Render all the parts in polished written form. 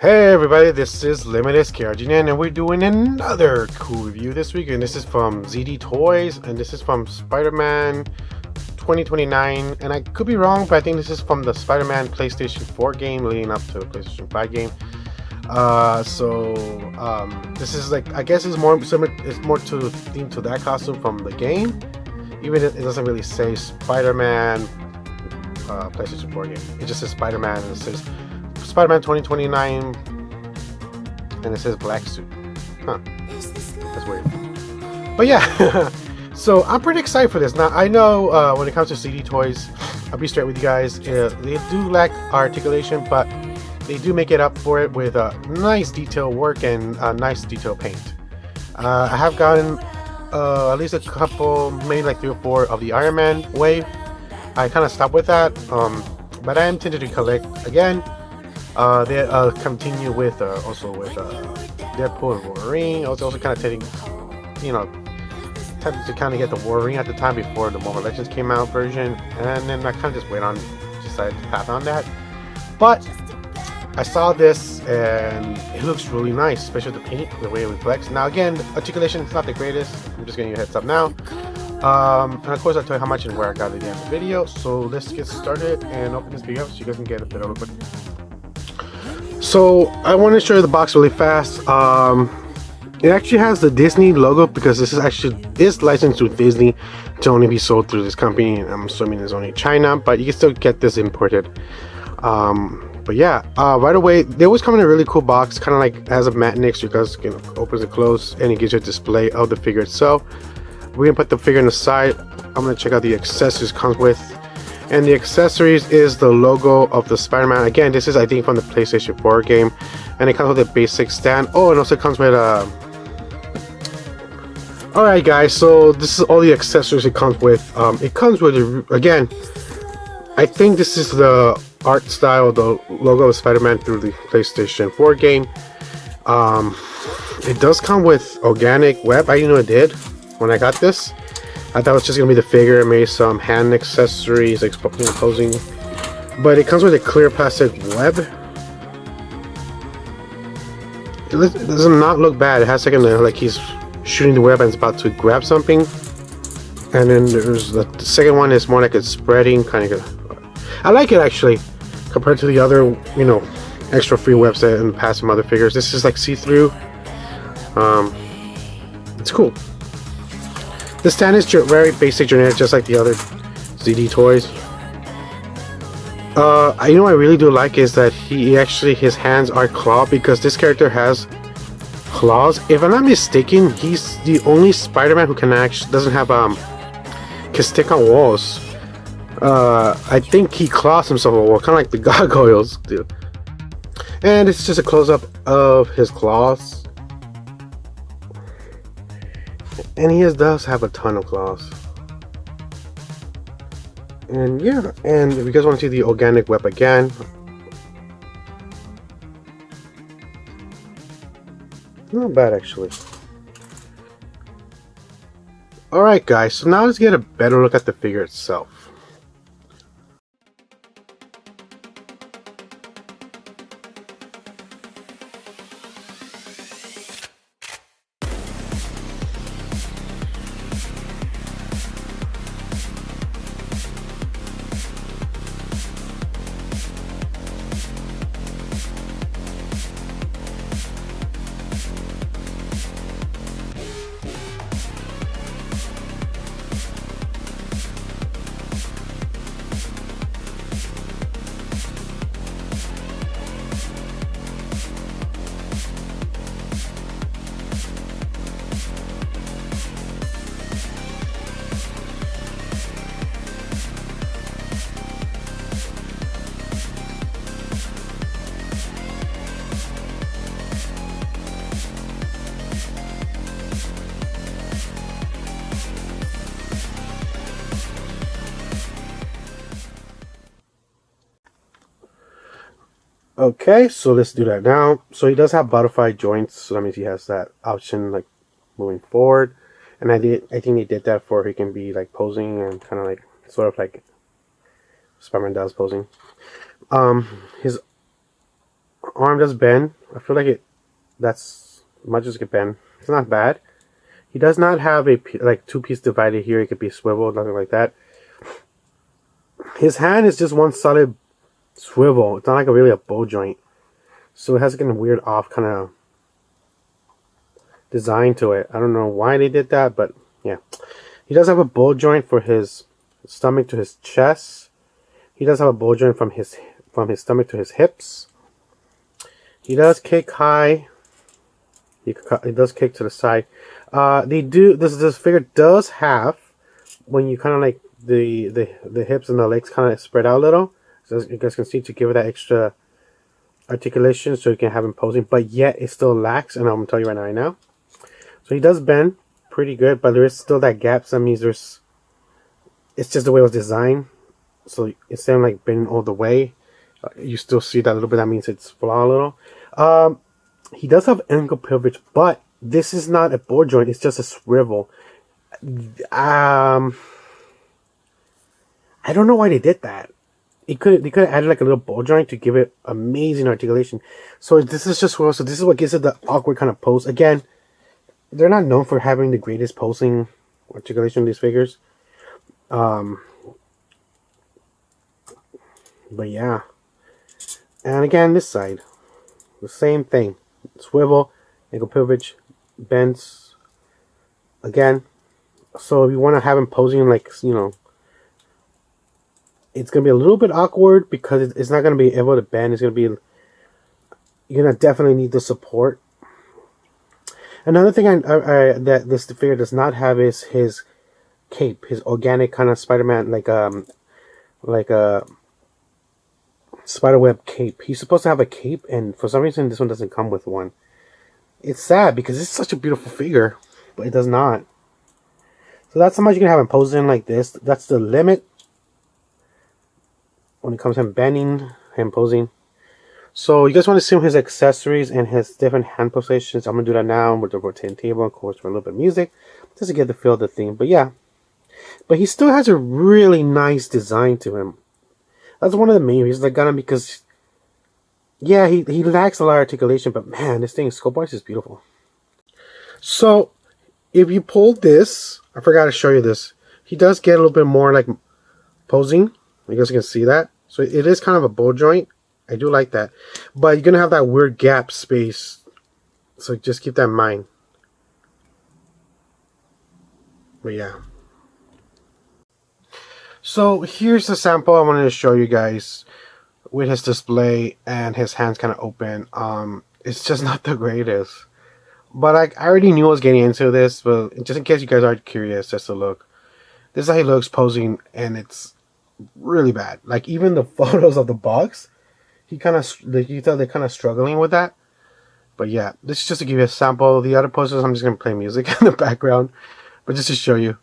Hey everybody, this is Limitless KRGN and we're doing another cool review this week, and this is from ZDToys and this is from SpiderMan 2029, and I could be wrong, but I think this is from the SpiderMan PlayStation 4 game leading up to the PlayStation 5 game. This is like, I guess it's more similar, it's more to the theme to that costume from the game, even if it doesn't really say SpiderMan PlayStation 4 game. It just says SpiderMan and it says SpiderMan 2029 and it says black suit. Huh. That's weird. But yeah, so I'm pretty excited for this. Now I know when it comes to ZDToys, I'll be straight with you guys, they do lack articulation, but they do make it up for it with nice detail work and nice detail paint. I have gotten at least a couple, maybe like 3 or 4 of the Iron Man wave. I kind of stopped with that, but I am tempted to collect again. They continue with also with Deadpool and Wolverine. I was also kind of tempted to kind of get the Wolverine at the time before the Marvel Legends came out version, and then I kind of just decided to pass on that. But I saw this and it looks really nice, especially the paint, the way it reflects. Now again, articulation is not the greatest. I'm just giving you a heads up now. And of course I'll tell you how much and where I got it in the video. So let's get started and open this video up so you guys can get a bit of a look. So I want to show you the box really fast. It actually has the Disney logo because this is licensed to Disney to only be sold through this company. I'm assuming it's only China, but you can still get this imported. But yeah, right away they always come in a really cool box, kind of like has a mat next to you guys can open and close, and it gives you a display of the figure itself. We're gonna put the figure on the side. I'm gonna check out the accessories it comes with. And the accessories is the logo of the Spider-Man. Again, this is I think from the PlayStation 4 game, and it comes with a basic stand. Oh, and also comes with a. Alright guys, so this is all the accessories it comes with. It comes with, again, I think this is the art style, the logo of Spider-Man through the PlayStation 4 game. It does come with organic web. I didn't know it did when I got this. I thought it was just gonna be the figure. I made some hand accessories, like posing, but it comes with a clear plastic web. It does not look bad. It has like he's shooting the web and it's about to grab something. And then there's the second one is more like it's spreading, kind of. I like it actually, compared to the other, extra free webs that in the past from other figures. This is like see-through. It's cool. The stand is very basic, generic, just like the other ZDToys. What I really do like is that his hands are clawed, because this character has claws. If I'm not mistaken, he's the only Spider-Man who doesn't have can stick on walls. I think he claws himself on a wall, kind of like the gargoyles do. And it's just a close-up of his claws. And he does have a ton of claws. And yeah, and if you guys want to see the organic web again, not bad actually. Alright guys, so now let's get a better look at the figure itself. Okay, so let's do that now. So he does have butterfly joints, so that means he has that option like moving forward. And I think they did that for he can be like posing and kind of like sort of like Spider-Man does posing. His arm does bend. I feel like that's might just get bent. It's not bad. He does not have a like 2-piece divided here. It could be swiveled, nothing like that. His hand is just one solid swivel. It's not like really a bow joint. So it has like a weird off kind of design to it. I don't know why they did that, but yeah. He does have a bow joint for his stomach to his chest. He does have a bow joint from his stomach to his hips. He does kick high. He does kick to the side. This figure does have, when you kind of like the hips and the legs kind of spread out a little, so as you guys can see, to give it that extra articulation so you can have him posing, but yet it still lacks, and I'm gonna tell you right now. So he does bend pretty good, but there is still that gap. So that means it's just the way it was designed. So instead of like bending all the way, you still see that a little bit. That means it's flaw a little. He does have ankle privilege, but this is not a board joint. It's just a swivel. I don't know why they did that. They could have added like a little ball joint to give it amazing articulation. So this is just swivel. So this is what gives it the awkward kind of pose. Again, they're not known for having the greatest posing articulation in these figures. But yeah. And again, this side, the same thing. Swivel, ankle privilege, bends. Again, so if you want to have him posing like, you know, it's going to be a little bit awkward because it's not going to be able to bend. It's going to be, you're going to definitely need the support. Another thing that this figure does not have is his cape, his organic kind of Spider-Man, like a spiderweb cape. He's supposed to have a cape, and for some reason this one doesn't come with one. It's sad because it's such a beautiful figure, but it does not. So that's how much you can have him posing like this. That's the limit when it comes to him bending, him posing. So you guys want to see his accessories and his different hand positions. I'm going to do that now with the rotating table, of course, for a little bit of music, just to get the feel of the theme. But yeah, but he still has a really nice design to him. That's one of the main reasons I got him, because yeah, he lacks a lot of articulation, but man, this thing scope-wise is beautiful. So if you pull this, I forgot to show you this, he does get a little bit more like posing. I guess you can see that. So it is kind of a bow joint. I do like that. But you're going to have that weird gap space. So just keep that in mind. But yeah. So here's the sample I wanted to show you guys with his display and his hands kind of open. It's just not the greatest. But I already knew I was getting into this. But just in case you guys are curious, just to look. This is how he looks posing, and it's really bad. Like even the photos of the box, you can tell they're kind of struggling with that. But yeah, this is just to give you a sample. The other posters, I'm just gonna play music in the background, but just to show you,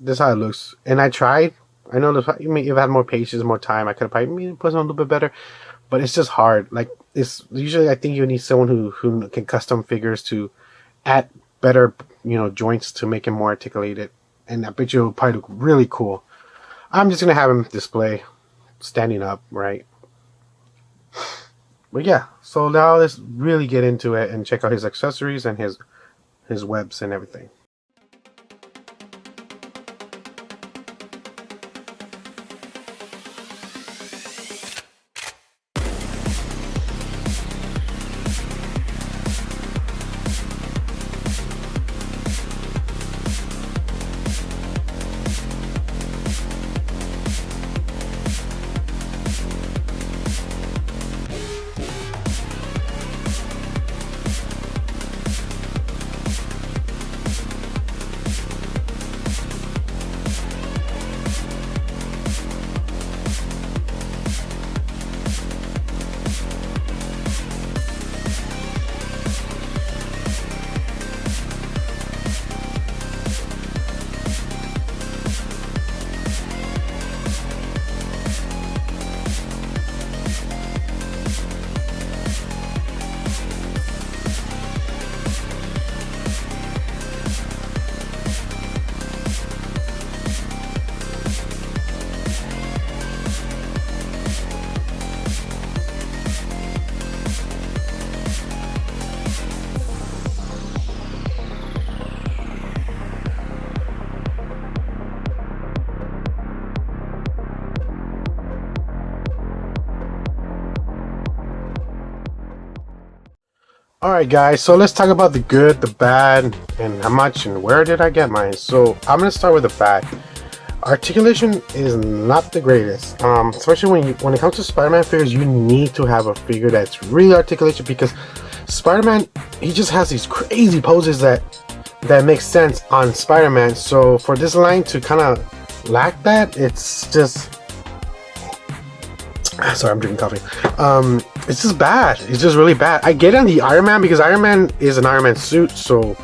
this is how it looks. And I tried. I know if I had more patience, more time, I could have probably put it on a little bit better. But it's just hard. Like it's usually, I think you need someone who can custom figures to add better, you know, joints to make it more articulated. And I bet you it'll probably look really cool. I'm just going to have him display standing up, right? But yeah, so now let's really get into it and check out his accessories and his webs and everything. Alright guys, so let's talk about the good, the bad, and how much and where did I get mine. So I'm going to start with the bad. Articulation is not the greatest, especially when it comes to Spider-Man figures. You need to have a figure that's really articulation, because Spider-Man, he just has these crazy poses that makes sense on Spider-Man. So for this line to kind of lack that, it's just... Sorry, I'm drinking coffee. It's just bad. It's just really bad. I get on the Iron Man because Iron Man is an Iron Man suit, so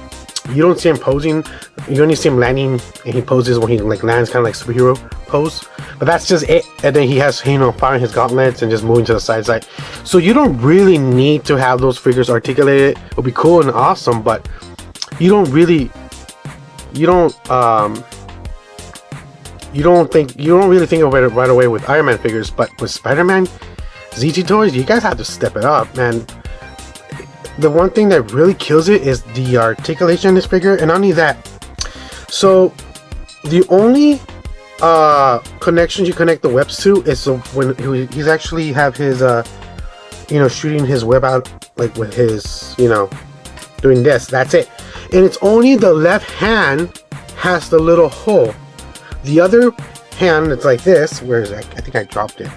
you don't see him posing. You only see him landing, and he poses when he like lands, kind of like superhero pose. But that's just it. And then he has, you know, firing his gauntlets and just moving to the side. So you don't really need to have those figures articulated. It'll be cool and awesome, but you don't really think of it right away with Iron Man figures. But with Spider-Man, ZDToys, you guys have to step it up, man. The one thing that really kills it is the articulation in this figure, and not only that. So the only connections you connect the webs to is when he's actually have his you know, shooting his web out, like with his, you know, doing this. That's it. And it's only the left hand has the little hole. The other hand, it's like this. Where is it? I think I dropped it.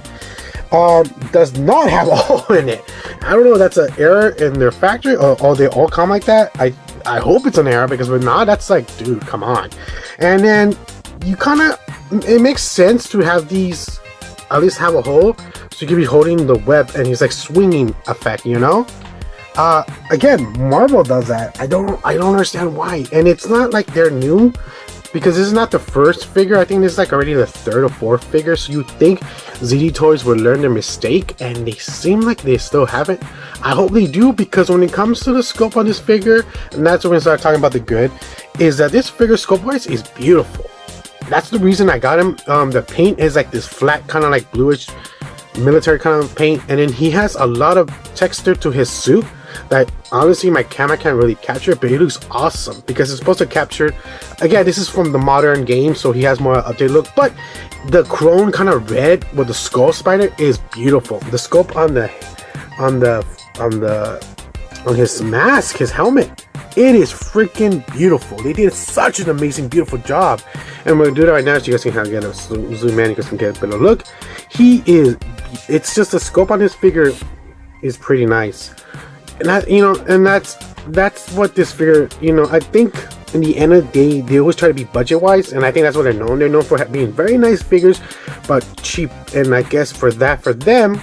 Does not have a hole in it. I don't know if that's an error in their factory, or they all come like that. I hope it's an error, because if not, that's like, dude, come on. And then you kind of, it makes sense to have these at least have a hole, so you can be holding the web and he's like swinging effect, you know. Again, Marvel does that. I don't understand why. And it's not like they're new, because this is not the first figure. I think this is like already the third or fourth figure. So you think ZDToys would learn their mistake, and they seem like they still haven't. I hope they do, because when it comes to the scope on this figure, and that's when we start talking about the good, is that this figure scope wise is beautiful. That's the reason I got him. The paint is like this flat, kind of like bluish military kind of paint, and then he has a lot of texture to his suit that honestly my camera can't really capture, but it looks awesome because it's supposed to capture, again, this is from the modern game, so he has more updated look, but the chrome kind of red with the skull spider is beautiful. The scope on his mask, his helmet, it is freaking beautiful. They did such an amazing, beautiful job. And we're gonna do that right now so you guys can kind of get a zoom in, you guys can get a better look. It's just the scope on this figure is pretty nice. And that, you know, and that's what this figure, you know, I think in the end of the day, they always try to be budget wise, and I think that's what they're known. They're known for being very nice figures, but cheap. And I guess for them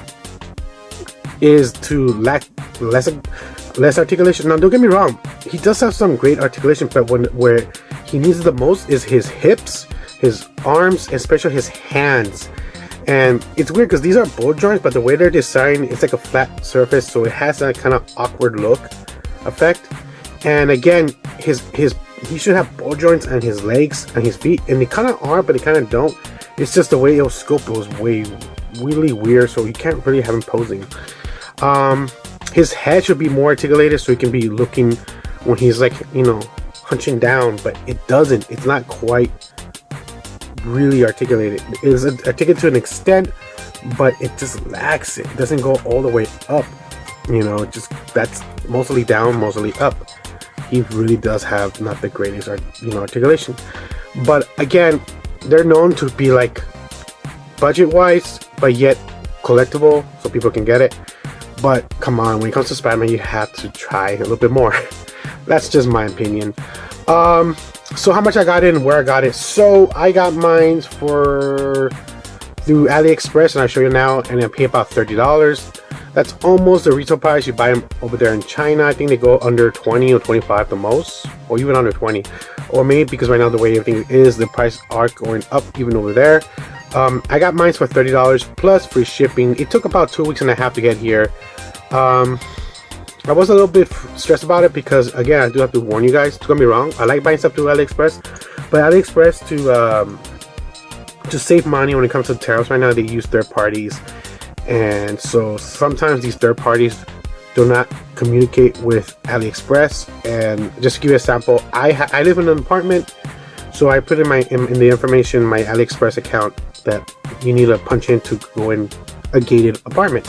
is to lack less articulation. Now, don't get me wrong, he does have some great articulation, but where he needs it the most is his hips, his arms, especially his hands. And it's weird because these are ball joints, but the way they're designed, it's like a flat surface, so it has that kind of awkward look effect. And again, he should have ball joints on his legs and his feet, and they kind of are, but they kind of don't. It's just the way it was scoped was really weird, so you can't really have him posing. His head should be more articulated, so he can be looking when he's like, you know, hunching down, but it doesn't. It's not quite really articulated. It is articulated to an extent, but it just lacks it. It doesn't go all the way up, you know. Just that's mostly down, mostly up. He really does have not the greatest articulation. But again, they're known to be like budget wise, but yet collectible, so people can get it. But come on, when it comes to Spider-Man, you have to try a little bit more. That's just my opinion. So how much I got it and where I got it. So I got mine through AliExpress, and I'll show you now, and I pay about $30. That's almost the retail price. You buy them over there in China. I think they go under 20 or 25 the most, or even under 20. Or maybe because right now the way everything is, the prices are going up even over there. I got mine for $30 plus free shipping. It took about 2.5 weeks to get here. I was a little bit stressed about it because, again, I do have to warn you guys. Don't get me wrong, I like buying stuff through AliExpress, but AliExpress to save money when it comes to tariffs right now, they use third parties, and so sometimes these third parties do not communicate with AliExpress. And just to give you a sample, I live in an apartment, so I put in the information my AliExpress account that you need to punch in to go in a gated apartment.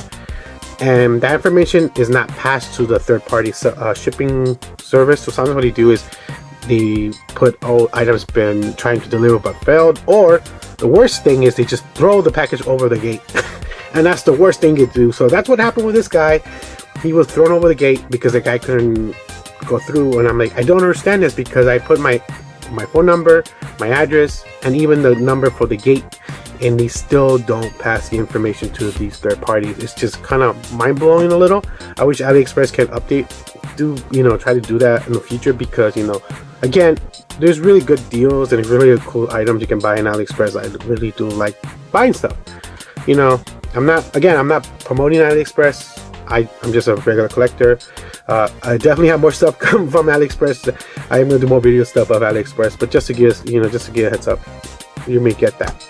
and that information is not passed to the third-party shipping service. So sometimes what they do is they put, oh, items been trying to deliver but failed, or the worst thing is they just throw the package over the gate. And that's the worst thing you do. So that's what happened with this guy. He was thrown over the gate because the guy couldn't go through, and I'm like, I don't understand this, because I put my phone number, my address, and even the number for the gate, and they still don't pass the information to these third parties. It's just kind of mind-blowing a little. I wish AliExpress can try to do that in the future, because, you know, again, there's really good deals and really cool items you can buy in AliExpress. I really do like buying stuff. You know, I'm not promoting AliExpress. I'm just a regular collector. I definitely have more stuff come from AliExpress. I'm gonna do more video stuff of AliExpress, but just to give a heads up, you may get that.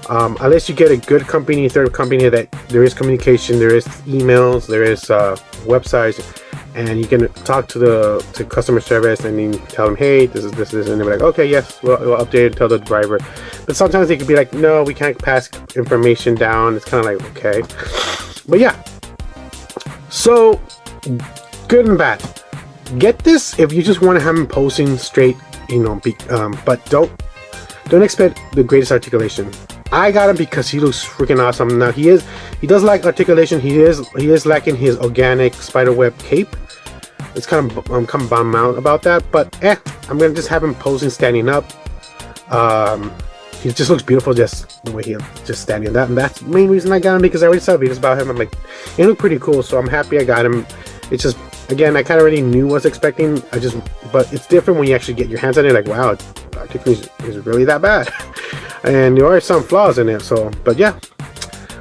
Unless you get a good company, third company, that there is communication, there is emails, there is websites, and you can talk to customer service and then tell them, hey, this is, and they're like, okay, yes, we'll update it, tell the driver. But sometimes they could be like, no, we can't pass information down. It's kind of like, okay, but yeah. So good and bad. Get this if you just want to have him posing straight, you know, but don't expect the greatest articulation. I got him because he looks freaking awesome. Now he does like articulation. He is lacking his organic spiderweb cape. It's kind of, I'm kind of bummed out about that, but I'm gonna just have him posing standing up. He just looks beautiful just the way he just standing up, and that's the main reason I got him, because I already saw videos about him. I'm like, he looked pretty cool, so I'm happy I got him. It's just, again, I kind of already knew what I was expecting. But it's different when you actually get your hands on it. Like, wow, articulation is really that bad, and there are some flaws in it. So, but yeah.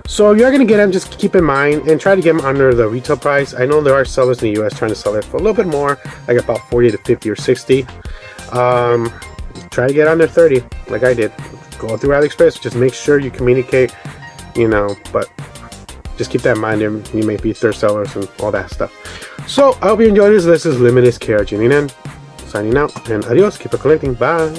So if you're gonna get him, just keep in mind and try to get him under the retail price. I know there are sellers in the US trying to sell it for a little bit more, like about 40 to 50 or 60. Try to get under 30, like I did. Go through AliExpress, just make sure you communicate, you know, but just keep that in mind. You may be third sellers and all that stuff. So I hope you enjoyed this. This is Limitless Care, signing out, and adios, keep it collecting, bye.